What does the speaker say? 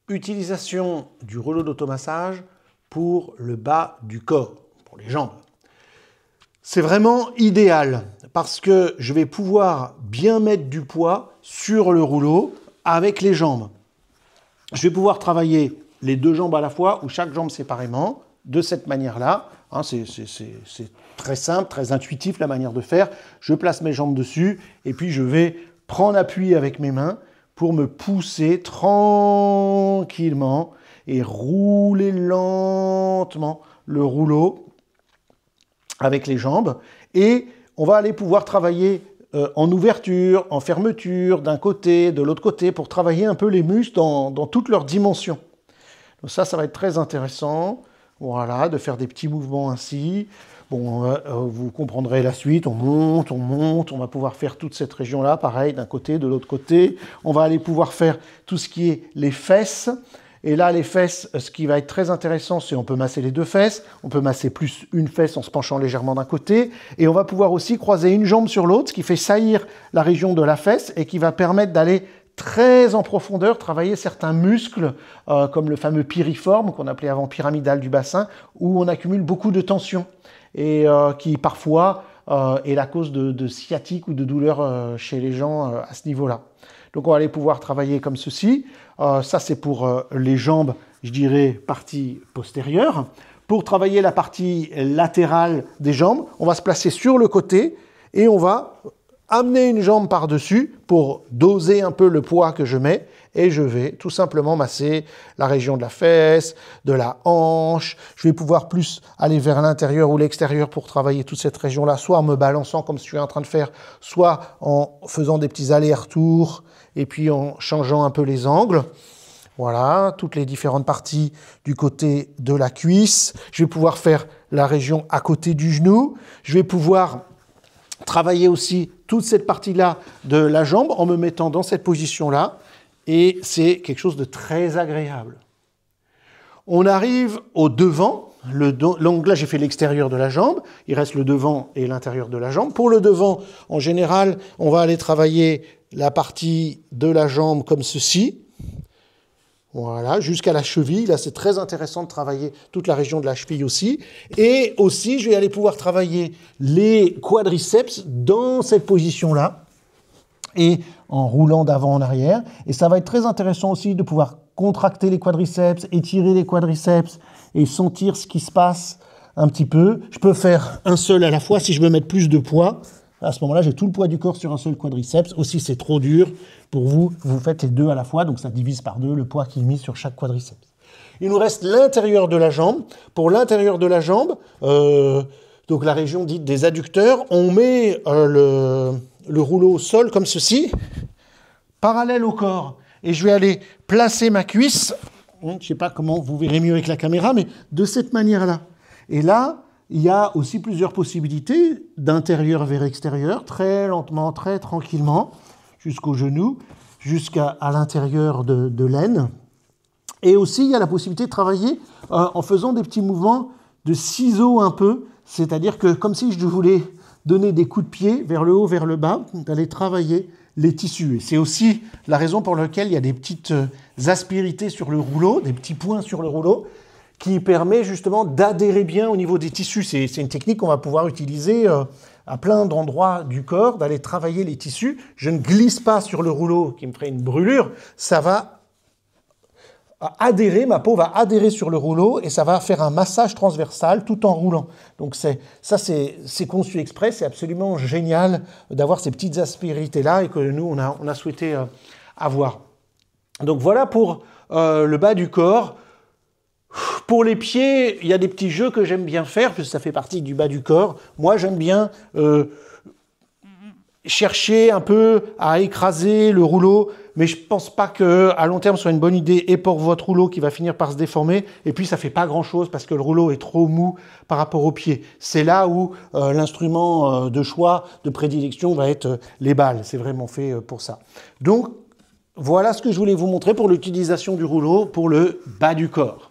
utilisation du rouleau d'automassage pour le bas du corps, pour les jambes. C'est vraiment idéal parce que je vais pouvoir bien mettre du poids sur le rouleau avec les jambes. Je vais pouvoir travailler les deux jambes à la fois ou chaque jambe séparément de cette manière-là. Hein, c'est très simple, très intuitif la manière de faire. Je place mes jambes dessus et puis je vais prendre appui avec mes mains pour me pousser tranquillement et rouler lentement le rouleau avec les jambes. Et on va aller pouvoir travailler en ouverture, en fermeture, d'un côté, de l'autre côté, pour travailler un peu les muscles dans toutes leurs dimensions. Donc ça va être très intéressant. Voilà, de faire des petits mouvements ainsi. Bon, vous comprendrez la suite. On monte, on va pouvoir faire toute cette région-là, pareil, d'un côté, de l'autre côté. On va aller pouvoir faire tout ce qui est les fesses. Et là, les fesses, ce qui va être très intéressant, c'est on peut masser les deux fesses, on peut masser plus une fesse en se penchant légèrement d'un côté, et on va pouvoir aussi croiser une jambe sur l'autre, ce qui fait saillir la région de la fesse et qui va permettre d'aller très en profondeur, travailler certains muscles, comme le fameux piriforme, qu'on appelait avant pyramidal du bassin, où on accumule beaucoup de tension, et qui parfois est la cause de sciatique ou de douleur chez les gens à ce niveau-là. Donc on va aller pouvoir travailler comme ceci. Ça c'est pour les jambes, je dirais, partie postérieure. Pour travailler la partie latérale des jambes, on va se placer sur le côté et on va amener une jambe par-dessus pour doser un peu le poids que je mets. Et je vais tout simplement masser la région de la fesse, de la hanche. Je vais pouvoir plus aller vers l'intérieur ou l'extérieur pour travailler toute cette région-là, soit en me balançant comme je suis en train de faire, soit en faisant des petits allers-retours et puis en changeant un peu les angles. Voilà, toutes les différentes parties du côté de la cuisse. Je vais pouvoir faire la région à côté du genou. Je vais pouvoir travailler aussi toute cette partie-là de la jambe en me mettant dans cette position-là. Et c'est quelque chose de très agréable. On arrive au devant. Donc là, j'ai fait l'extérieur de la jambe. Il reste le devant et l'intérieur de la jambe. Pour le devant, en général, on va aller travailler la partie de la jambe comme ceci. Voilà, jusqu'à la cheville. Là, c'est très intéressant de travailler toute la région de la cheville aussi. Et aussi, je vais aller pouvoir travailler les quadriceps dans cette position-là. Et en roulant d'avant en arrière. Et ça va être très intéressant aussi de pouvoir contracter les quadriceps, étirer les quadriceps et sentir ce qui se passe un petit peu. Je peux faire un seul à la fois si je veux mettre plus de poids. À ce moment-là, j'ai tout le poids du corps sur un seul quadriceps. Aussi, c'est trop dur pour vous. Vous faites les deux à la fois, donc ça divise par deux le poids qui est mis sur chaque quadriceps. Il nous reste l'intérieur de la jambe. Pour l'intérieur de la jambe, donc la région dite des adducteurs, on met le rouleau au sol comme ceci, parallèle au corps. Et je vais aller placer ma cuisse, je ne sais pas comment vous verrez mieux avec la caméra, mais de cette manière-là. Et là, il y a aussi plusieurs possibilités d'intérieur vers extérieur, très lentement, très tranquillement, jusqu'au genou, jusqu'à l'intérieur de l'aine. Et aussi, il y a la possibilité de travailler en faisant des petits mouvements de ciseaux un peu, c'est-à-dire que comme si je voulais donner des coups de pied vers le haut, vers le bas, d'aller travailler les tissus. Et c'est aussi la raison pour laquelle il y a des petites aspérités sur le rouleau, des petits points sur le rouleau, qui permet justement d'adhérer bien au niveau des tissus. C'est une technique qu'on va pouvoir utiliser à plein d'endroits du corps, d'aller travailler les tissus. Je ne glisse pas sur le rouleau qui me ferait une brûlure, ça va adhérer, ma peau va adhérer sur le rouleau et ça va faire un massage transversal tout en roulant. Donc c'est conçu exprès, c'est absolument génial d'avoir ces petites aspérités-là et que nous, on a souhaité avoir. Donc voilà pour le bas du corps. Pour les pieds, il y a des petits jeux que j'aime bien faire, puisque ça fait partie du bas du corps. Moi, j'aime bien chercher un peu à écraser le rouleau, mais je ne pense pas qu'à long terme, ce soit une bonne idée, et pour votre rouleau qui va finir par se déformer, et puis ça ne fait pas grand-chose parce que le rouleau est trop mou par rapport aux pieds. C'est là où l'instrument de choix, de prédilection, va être les balles. C'est vraiment fait pour ça. Donc, voilà ce que je voulais vous montrer pour l'utilisation du rouleau pour le bas du corps.